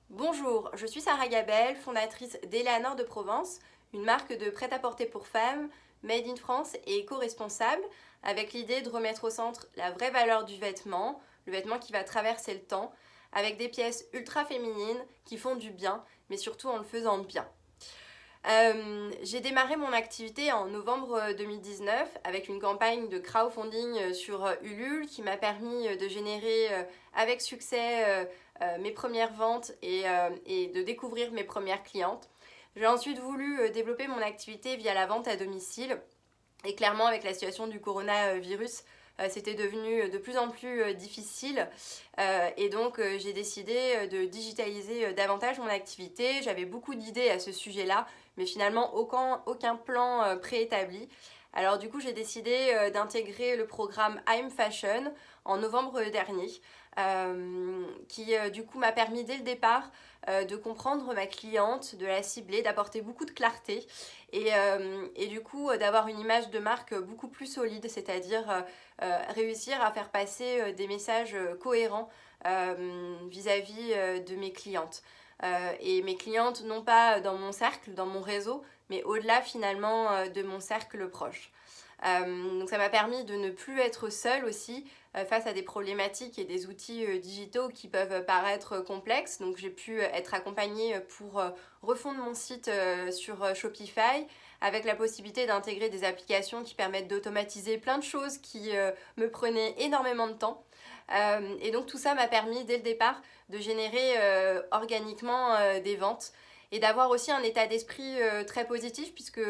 Bonjour, je suis Sarah Gabel, fondatrice d'Eleanor de Provence, une marque de prêt-à-porter pour femmes, made in France et éco-responsable, avec l'idée de remettre au centre la vraie valeur du vêtement, le vêtement qui va traverser le temps, avec des pièces ultra féminines qui font du bien, mais surtout en le faisant bien. J'ai démarré mon activité en novembre 2019 avec une campagne de crowdfunding sur Ulule qui m'a permis de générer avec succès mes premières ventes et de découvrir mes premières clientes. J'ai ensuite voulu développer mon activité via la vente à domicile et clairement avec la situation du coronavirus, c'était devenu de plus en plus difficile et donc j'ai décidé de digitaliser davantage mon activité. J'avais beaucoup d'idées à ce sujet-là, mais finalement aucun plan préétabli. Alors du coup j'ai décidé d'intégrer le programme I'm Fashion en novembre dernier, qui du coup m'a permis dès le départ de comprendre ma cliente, de la cibler, d'apporter beaucoup de clarté et du coup d'avoir une image de marque beaucoup plus solide, c'est-à-dire réussir à faire passer des messages cohérents vis-à-vis de mes clientes. Et mes clientes, non pas dans mon cercle, dans mon réseau, mais au-delà finalement de mon cercle proche. Donc ça m'a permis de ne plus être seule aussi face à des problématiques et des outils digitaux qui peuvent paraître complexes. Donc j'ai pu être accompagnée pour refondre mon site sur Shopify avec la possibilité d'intégrer des applications qui permettent d'automatiser plein de choses qui me prenaient énormément de temps. Et donc tout ça m'a permis dès le départ de générer organiquement des ventes et d'avoir aussi un état d'esprit très positif puisque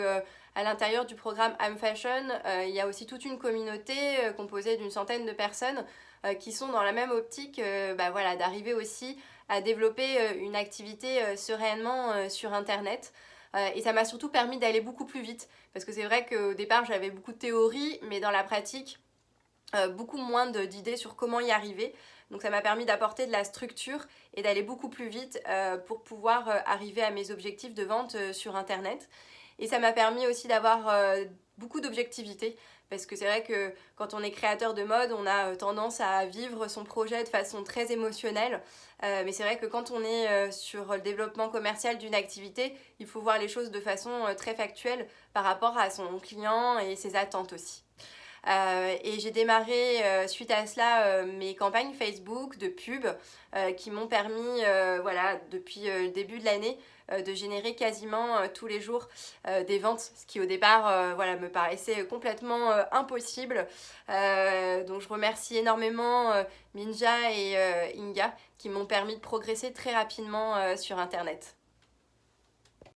à l'intérieur du programme I'm Fashion, il y a aussi toute une communauté composée d'une centaine de personnes qui sont dans la même optique voilà, d'arriver aussi à développer une activité sereinement sur Internet. Et ça m'a surtout permis d'aller beaucoup plus vite parce que c'est vrai qu'au départ j'avais beaucoup de théories, mais dans la pratique beaucoup moins d'idées sur comment y arriver. Donc ça m'a permis d'apporter de la structure et d'aller beaucoup plus vite pour pouvoir arriver à mes objectifs de vente sur Internet. Et ça m'a permis aussi d'avoir beaucoup d'objectivité parce que c'est vrai que quand on est créateur de mode, on a tendance à vivre son projet de façon très émotionnelle. Mais c'est vrai que quand on est sur le développement commercial d'une activité, il faut voir les choses de façon très factuelle par rapport à son client et ses attentes aussi. Et j'ai démarré suite à cela mes campagnes Facebook de pub qui m'ont permis, voilà, depuis le début de l'année, de générer quasiment tous les jours des ventes, ce qui au départ voilà, me paraissait complètement impossible. Donc je remercie énormément Minja et Inga qui m'ont permis de progresser très rapidement sur Internet.